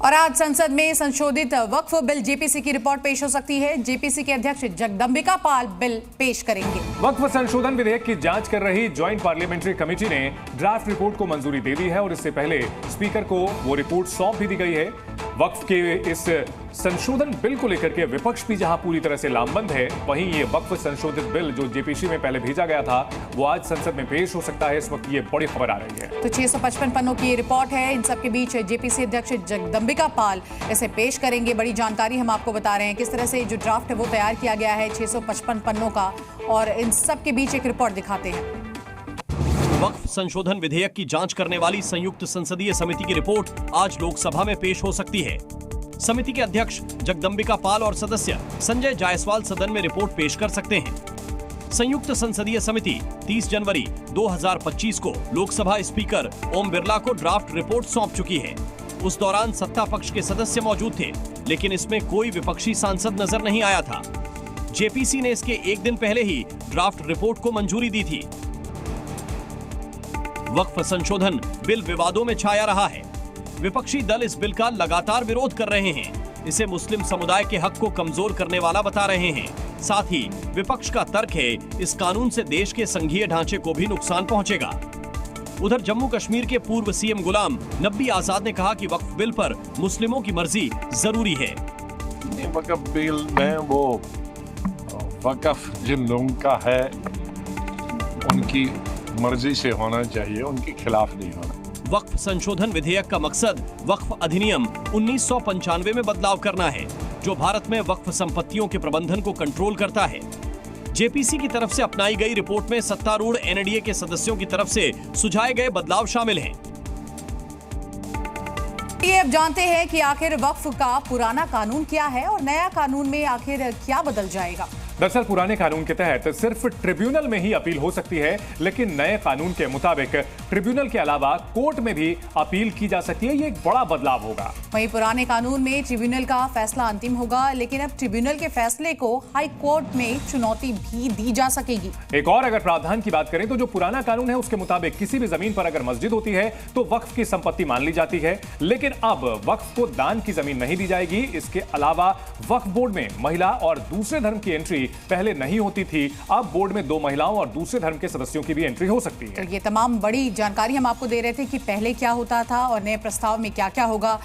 और आज संसद में संशोधित वक्फ बिल जेपीसी की रिपोर्ट पेश हो सकती है। जेपीसी के अध्यक्ष जगदंबिका पाल बिल पेश करेंगे। वक्फ संशोधन विधेयक की जांच कर रही ज्वाइंट पार्लियामेंट्री कमेटी ने ड्राफ्ट रिपोर्ट को मंजूरी दे दी है और इससे पहले स्पीकर को वो रिपोर्ट सौंप भी दी गई है। वक्फ के इस संशोधन बिल को लेकर के विपक्ष भी जहां पूरी तरह से लामबंद है, वहीं ये वक्फ संशोधित बिल जो जेपीसी में पहले भेजा गया था वो आज संसद में पेश हो सकता है। इस वक्त ये बड़ी खबर आ रही है। तो 655 पन्नों की रिपोर्ट है। इन सब के बीच जेपीसी अध्यक्ष जगदंबिका पाल इसे पेश करेंगे। बड़ी जानकारी हम आपको बता रहे हैं किस तरह से जो ड्राफ्ट है वो तैयार किया गया है 655 पन्नों का, और इन सब के बीच एक रिपोर्ट दिखाते हैं। वक्फ संशोधन विधेयक की जांच करने वाली संयुक्त संसदीय समिति की रिपोर्ट आज लोकसभा में पेश हो सकती है। समिति के अध्यक्ष जगदंबिका पाल और सदस्य संजय जायसवाल सदन में रिपोर्ट पेश कर सकते हैं। संयुक्त संसदीय समिति 30 जनवरी 2025 को लोकसभा स्पीकर ओम बिरला को ड्राफ्ट रिपोर्ट सौंप चुकी है। उस दौरान सत्ता पक्ष के सदस्य मौजूद थे, लेकिन इसमें कोई विपक्षी सांसद नजर नहीं आया था। जेपीसी ने इसके एक दिन पहले ही ड्राफ्ट रिपोर्ट को मंजूरी दी थी। वक्फ संशोधन बिल विवादों में छाया रहा है। विपक्षी दल इस बिल का लगातार विरोध कर रहे हैं। इसे मुस्लिम समुदाय के हक को कमजोर करने वाला बता रहे हैं। साथ ही विपक्ष का तर्क है इस कानून से देश के संघीय ढांचे को भी नुकसान पहुंचेगा। उधर जम्मू कश्मीर के पूर्व सीएम गुलाम नबी आजाद ने कहा कि वक्फ बिल पर मुस्लिमों की मर्जी जरूरी है। वक्फ बिल में वो वक्फ जिन लोगों का है उनकी मर्जी से होना चाहिए, उनके खिलाफ नहीं होना। वक्फ संशोधन विधेयक का मकसद वक्फ अधिनियम 1995 में बदलाव करना है, जो भारत में वक्फ संपत्तियों के प्रबंधन को कंट्रोल करता है। जेपीसी की तरफ से अपनाई गई रिपोर्ट में सत्तारूढ़ एनडीए के सदस्यों की तरफ से सुझाए गए बदलाव शामिल हैं। ये अब जानते हैं कि आखिर वक्फ का पुराना कानून क्या है और नया कानून में आखिर क्या बदल जाएगा। दरअसल पुराने कानून के तहत सिर्फ ट्रिब्यूनल में ही अपील हो सकती है, लेकिन नए कानून के मुताबिक ट्रिब्यूनल के अलावा कोर्ट में भी अपील की जा सकती है। ये एक बड़ा बदलाव होगा। वहीं पुराने कानून में ट्रिब्यूनल का फैसला अंतिम होगा, लेकिन अब ट्रिब्यूनल के फैसले को हाई कोर्ट में चुनौती भी दी जा सकेगी। एक और अगर प्रावधान की बात करें तो जो पुराना कानून है उसके मुताबिक किसी भी जमीन पर अगर मस्जिद होती है तो वक्फ की संपत्ति मान ली जाती है, लेकिन अब वक्फ को दान की जमीन नहीं दी जाएगी। इसके अलावा वक्फ बोर्ड में महिला और दूसरे धर्म की एंट्री पहले नहीं होती थी, अब बोर्ड में 2 महिलाओं और दूसरे धर्म के सदस्यों की भी एंट्री हो सकती है। तो ये तमाम बड़ी जानकारी हम आपको दे रहे थे कि पहले क्या होता था और नए प्रस्ताव में क्या क्या होगा।